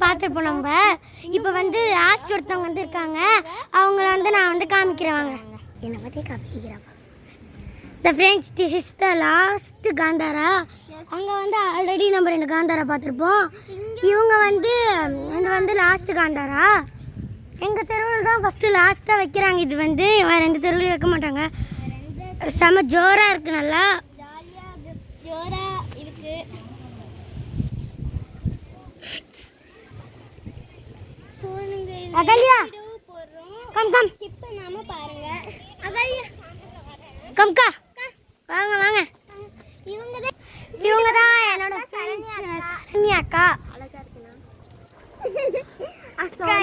பார்த்துருப்போம் நம்ம. இப்போ வந்து லாஸ்ட் ஒருத்தவங்க வந்து இருக்காங்க, அவங்கள வந்து நான் வந்து காமிக்கிறேன். என்னை பற்றி காமிக்கிறப்பா. The friends, this is the last Kantara. அங்கே வந்து ஆல்ரெடி நம்ம 2 காந்தாரா பார்த்துருப்போம். இவங்க வந்து இது வந்து லாஸ்ட் காந்தாரா. எங்கள் தெருவில் தான் ஃபஸ்ட்டு லாஸ்ட்டாக வைக்கிறாங்க. இது வந்து வேறு எந்த தெருவிலையும் வைக்க மாட்டாங்க. செம ஜோராக இருக்குது, நல்லா ஜோராக இருக்குது. அகல்யா கம் கம் ஸ்கிப் பண்ணாம பாருங்க. அகல்யா கம்கா வாங்க வாங்க. இவங்க தான் என்னோட சரண்யா அக்கா. அழகா இருக்குனா அக்கா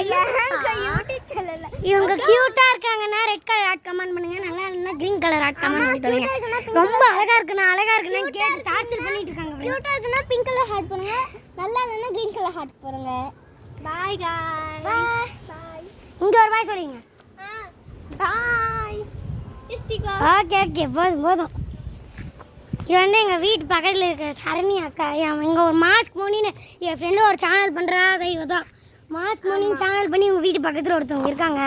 யூடியூப் சேனல்ல இவங்க கியூட்டா இருக்காங்கன்னா ரெட் கலர் ஹார்ட் கமெண்ட் பண்ணுங்க. நல்லா இல்லனா கிரீன் கலர் ஹார்ட் கமெண்ட் பண்ணுங்க. ரொம்ப அழகா இருக்குனா கேட்டு டார்ச்சர் பண்ணிட்டு இருக்காங்க. கியூட்டா இருக்குனா பிங்க் கலர் ஹார்ட் பண்ணுங்க. நல்லா இல்லனா கிரீன் கலர் ஹார்ட் போடுங்க. பாய் गाइस. பாய். இங்க ஒரு பாய் சொல்லுங்க. பாய். இஸ்டிகா. ஓகே போதும். இது வந்து எங்கள் வீட்டு பக்கத்தில் இருக்கிற சரணி அக்கா. இங்கே ஒரு மாஸ்க் மோனின்னு என் ஃப்ரெண்டு ஒரு சேனல் பண்ணுறாங்க. இவ தான் மாஸ்க் மோனின்னு சேனல் பண்ணி உங்கள் வீட்டு பக்கத்தில் ஒருத்தவங்க இருக்காங்க.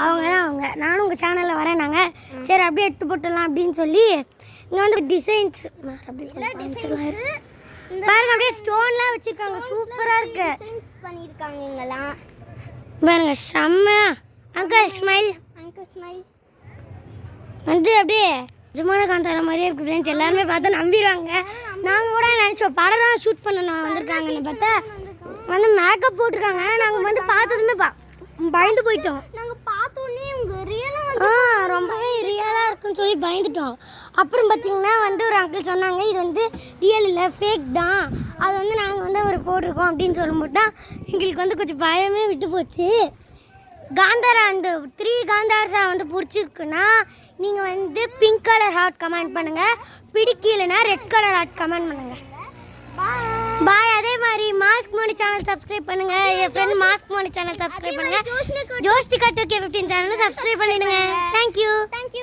அவங்க நானும் உங்கள் சேனலில் வரேன். நாங்கள் சரி அப்படியே எடுத்து போட்டுடலாம் அப்படின்னு சொல்லி இங்கே வந்து டிசைன்ஸ் பாருங்க, அப்படியே ஸ்டோன்லாம் வச்சுருக்காங்க. சூப்பராக இருக்கு பண்ணியிருக்காங்க. இங்கெல்லாம் பாருங்க செம்ம. அங்கிள் ஸ்மைல் வந்து அப்படியே நிஜமான காந்தாரா மாதிரியே இருக்குது ஃப்ரெண்ட்ஸ். எல்லாருமே பார்த்தா நம்பிடுவாங்க. நாங்கள் கூட நினச்சோம் படம் தான் ஷூட் பண்ணணும் வந்திருக்காங்கன்னு பார்த்தா வந்து மேக்கப் போட்டிருக்காங்க. நாங்கள் வந்து பார்த்ததுமே பயந்து போயிட்டோம். நாங்கள் பார்த்தோன்னே உங்கள் ரியலாக ரொம்பவே ரியலாக இருக்குன்னு சொல்லி பயந்துட்டோம். அப்புறம் பார்த்திங்கன்னா வந்து ஒரு அங்கிள் சொன்னாங்க இது வந்து ரியல் இல்லை ஃபேக் தான், அது வந்து நாங்கள் வந்து ஒரு போட்டிருக்கோம் அப்படின்னு சொல்லும்போது தான் எங்களுக்கு வந்து கொஞ்சம் பயமே விட்டு போச்சு. காந்தாரா அந்த 3 காந்தாரா வந்து பிடிச்சிருக்குன்னா நீங்கள் வந்து பிங்க் கலர் ஹார்ட் கமெண்ட் பண்ணுங்கள். பிடிக்கலைன்னா ரெட் கலர் ஹார்ட் கமெண்ட் பண்ணுங்கள். பாய். அதே மாதிரி மாஸ்க் மோனி சேனல் சப்ஸ்கிரைப் பண்ணுங்கள். என் friend mask Moni channel subscribe பண்ணுங்கள். ஜோஷ்டிகா 2K15 சேனல் சப்ஸ்கிரைப் பண்ணிடுங்க. தேங்க்யூ.